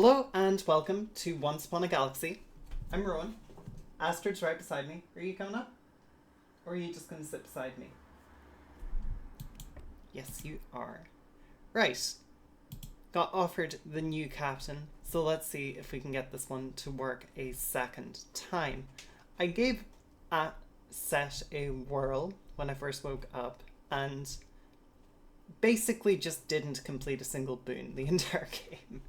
Hello and welcome to Once Upon a Galaxy. I'm Rowan. Astrid's right beside me. Are you coming up? Or are you just going to sit beside me? Yes, you are. Right. Got offered the new captain, so let's see if we can get this one to work a second time. I gave a set a whirl when I first woke up and basically just didn't complete a single boon the entire game.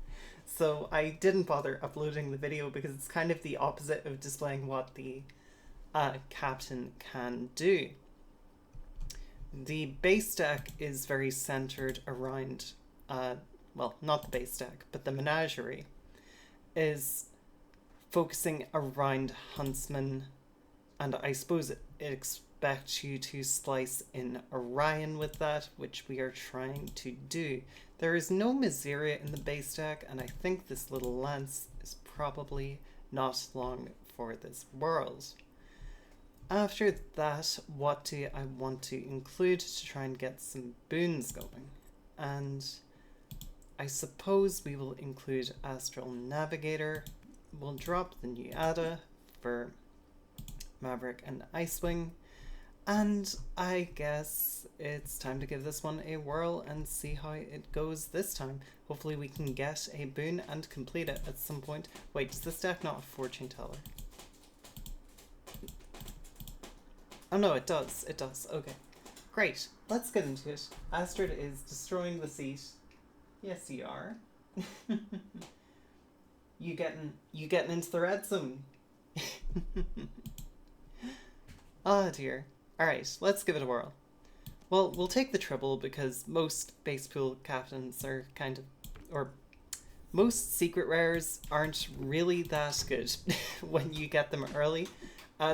So I didn't bother uploading the video because it's kind of the opposite of displaying what the captain can do. The base deck is very centered around, well, not the base deck, but the menagerie is focusing around Huntsman, and I suppose it expects you to slice in Orion with that, which we are trying to do. There is no Miseria in the base deck, and I think this little lance is probably not long for this world. After that, what do I want to include to try and get some boons going? And I suppose we will include Astral Navigator. We'll drop the new Ada for Maverick and Icewing. And I guess it's time to give this one a whirl and see how it goes this time. Hopefully we can get a boon and complete it at some point. Wait, does this deck not have Fortune Teller? Oh no, it does. It does. Okay. Great. Let's get into it. Astrid is destroying the seat. Yes, you are. You getting into the red zone. Oh dear. Alright, let's give it a whirl. Well, we'll take the triple because most base pool captains are kind of, or most secret rares aren't really that good when you get them early.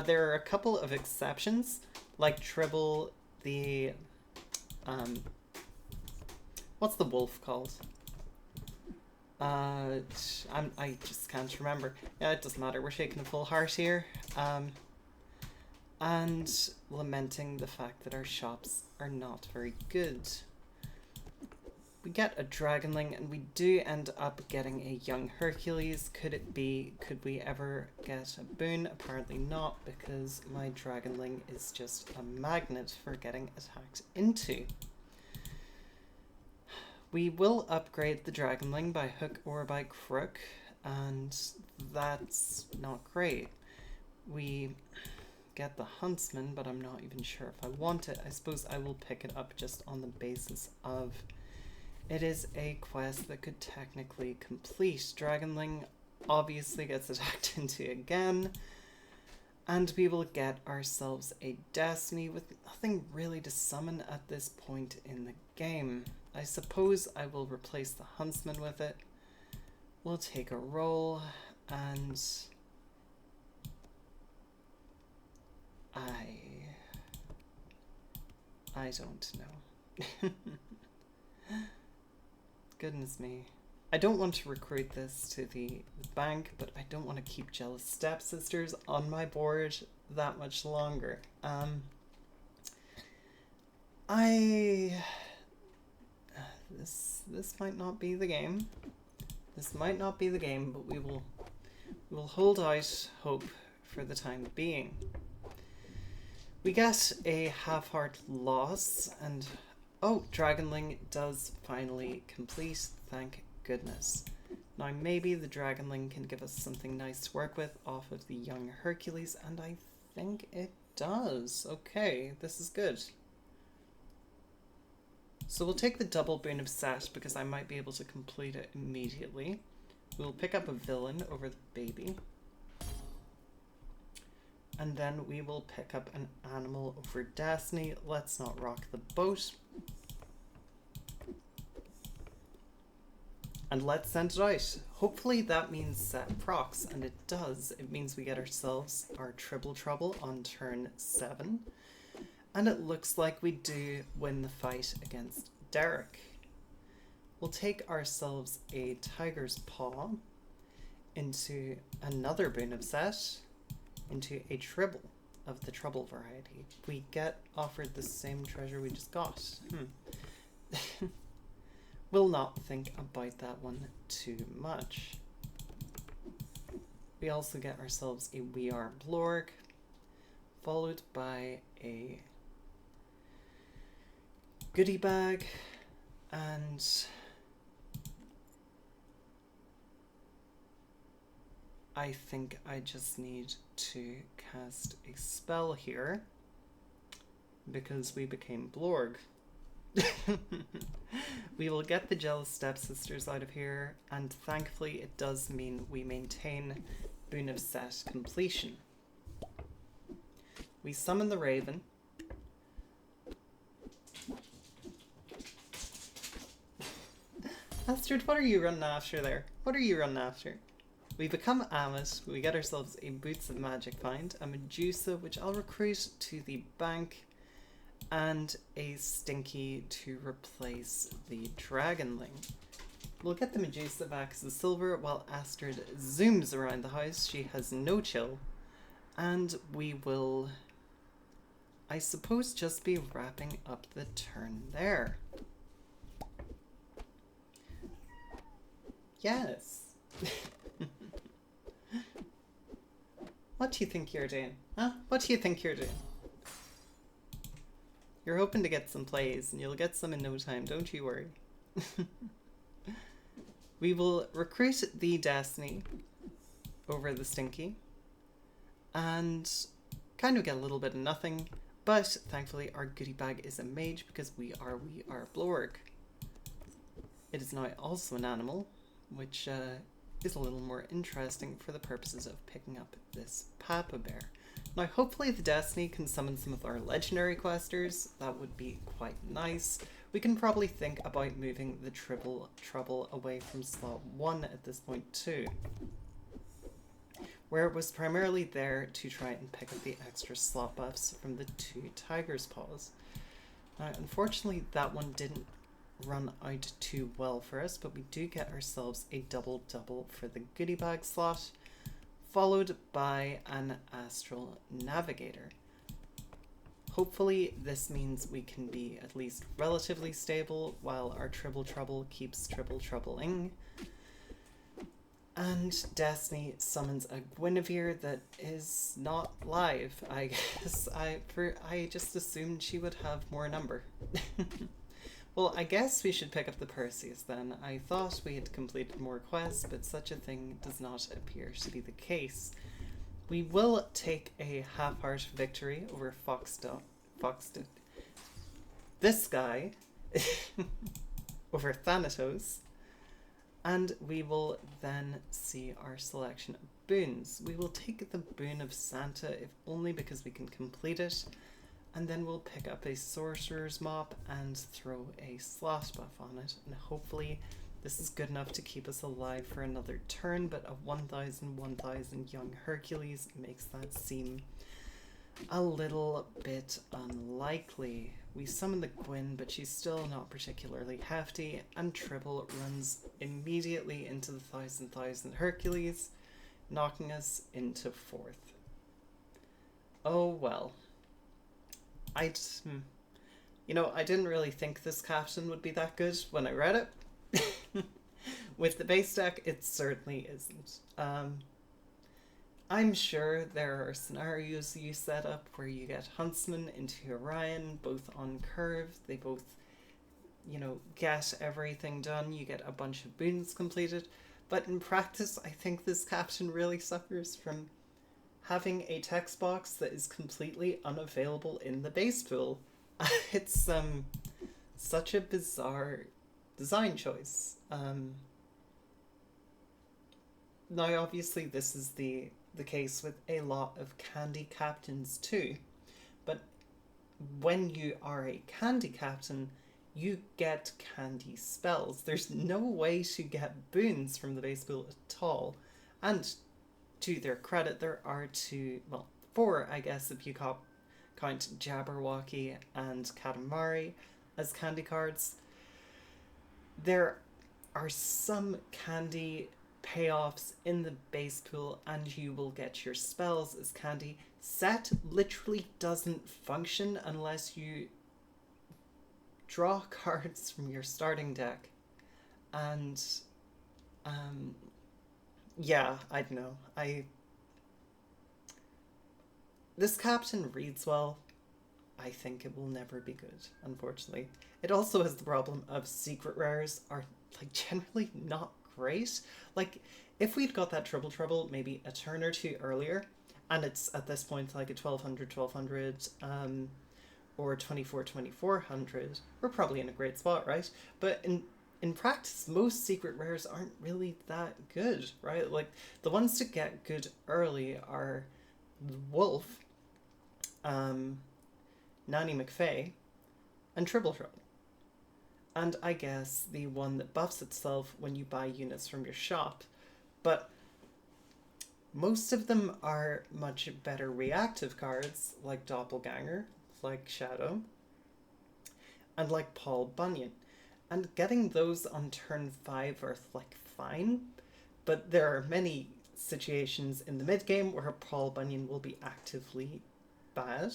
There are a couple of exceptions, like Tribble, the, what's the wolf called? I just can't remember. Yeah, it doesn't matter, we're shaking a full heart here. And lamenting the fact that our shops are not very good. We get a Dragonling and we do end up getting a young Hercules. Could we ever get a boon? Apparently not, because my Dragonling is just a magnet for getting attacked into. We will upgrade the Dragonling by hook or by crook, and that's not great. We get the Huntsman, but I'm not even sure if I want it. I suppose I will pick it up just on the basis of it is a quest that could technically complete. Dragonling obviously gets attacked into again, and we will get ourselves a Destiny with nothing really to summon at this point in the game. I suppose I will replace the Huntsman with it. We'll take a roll, and I don't know. Goodness me. I don't want to recruit this to the bank, but I don't want to keep jealous stepsisters on my board that much longer. This might not be the game. This might not be the game, but we will hold out hope for the time being. We get a half-heart loss, and oh, Dragonling does finally complete, thank goodness. Now maybe the Dragonling can give us something nice to work with off of the young Hercules, and I think it does. Okay, this is good. So we'll take the double boon of Set because I might be able to complete it immediately. We'll pick up a villain over the baby. And then we will pick up an animal over Destiny. Let's not rock the boat. And let's send it out. Hopefully that means Set procs, and it does. It means we get ourselves our triple trouble on turn 7. And it looks like we do win the fight against Derek. We'll take ourselves a Tiger's Paw into another boon of Set, into a Tribble of the Trouble variety. We get offered the same treasure we just got. We'll not think about that one too much. We also get ourselves a We Are Blorg, followed by a goodie bag, and I think I just need to cast a spell here because we became Blorg. We will get the jealous stepsisters out of here, and thankfully it does mean we maintain Boon of Set completion. We summon the Raven. Astrid, what are you running after there? What are you running after? We become Amit, we get ourselves a Boots of Magic find, a Medusa, which I'll recruit to the bank, and a Stinky to replace the Dragonling. We'll get the Medusa back as a silver while Astrid zooms around the house. She has no chill. And we will, I suppose, just be wrapping up the turn there. Yes. What do you think you're doing? Huh? What do you think you're doing? You're hoping to get some plays, and you'll get some in no time, don't you worry. We will recruit the Destiny over the Stinky, and kind of get a little bit of nothing, but thankfully our goodie bag is a mage because we are Blorg. It is now also an animal, which is a little more interesting for the purposes of picking up this Papa Bear. Now, hopefully the Destiny can summon some of our legendary questers. That would be quite nice. We can probably think about moving the Trouble away from slot 1 at this point too, where it was primarily there to try and pick up the extra slot buffs from the 2 Tiger's Paws. Now, unfortunately, that one didn't run out too well for us, but we do get ourselves a double for the goodie bag slot, followed by an Astral Navigator. Hopefully this means we can be at least relatively stable while our Trouble keeps troubling. And Destiny summons a Guinevere that is not live. I guess I just assumed she would have more number. Well, I guess we should pick up the Perseus then. I thought we had completed more quests, but such a thing does not appear to be the case. We will take a half-heart victory over Foxton. This guy over Thanatos, and we will then see our selection of boons. We will take the Boon of Santa, if only because we can complete it, and then we'll pick up a Sorcerer's Mop and throw a slot buff on it, and hopefully this is good enough to keep us alive for another turn, but a 1000 young Hercules makes that seem a little bit unlikely. We summon the Gwyn, but she's still not particularly hefty, and Tribble runs immediately into the 1000 Hercules, knocking us into 4th. Oh well. I didn't really think this captain would be that good when I read it. With the base deck, it certainly isn't. I'm sure there are scenarios you set up where you get Huntsman into Orion, both on curve. They both, get everything done. You get a bunch of boons completed. But in practice, I think this captain really suffers from having a text box that is completely unavailable in the base pool. It's such a bizarre design choice. Now, obviously, this is the case with a lot of candy captains too, but when you are a candy captain, you get candy spells. There's no way to get boons from the base pool at all, and to their credit, there are 4, I guess, if you count Jabberwocky and Katamari as candy cards. There are some candy payoffs in the base pool, and you will get your spells as candy. Set literally doesn't function unless you draw cards from your starting deck, and Yeah, I don't know. This captain reads well. I think it will never be good, unfortunately. It also has the problem of secret rares are like generally not great. Like if we'd got that Trouble maybe a turn or two earlier, and it's at this point like a 1200, or 2400, we're probably in a great spot, right? But in practice, most secret rares aren't really that good, right? Like the ones to get good early are the Wolf, um, Nanny McFay, and Tribble. And I guess the one that buffs itself when you buy units from your shop. But most of them are much better reactive cards, like Doppelganger, like Shadow, and like Paul Bunyan. And getting those on turn 5 are like fine, but there are many situations in the mid game where Paul Bunyan will be actively bad.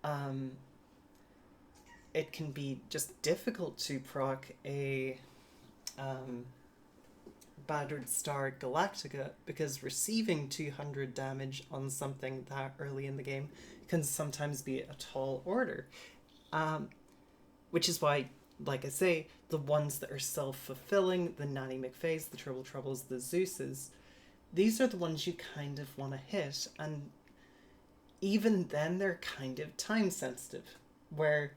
Um, it can be just difficult to proc a Battered Star Galactica because receiving 200 damage on something that early in the game can sometimes be a tall order. Um, which is why, like I say, the ones that are self fulfilling, the Nanny McFays, the Troubles, the Zeuses, these are the ones you kind of want to hit. And even then, they're kind of time sensitive, where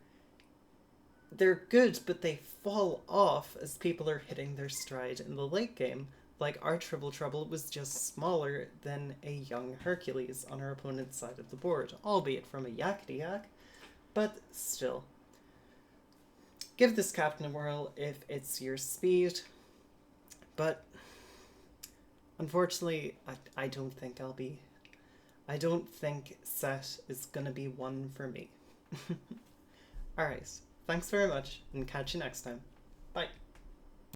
they're good, but they fall off as people are hitting their stride in the late game. Like our Trouble was just smaller than a young Hercules on our opponent's side of the board, albeit from a Yakety Yak, but still. Give this captain a whirl if it's your speed, but unfortunately, I don't think I'll be. I don't think set is gonna be one for me. Alright, thanks very much, and catch you next time. Bye.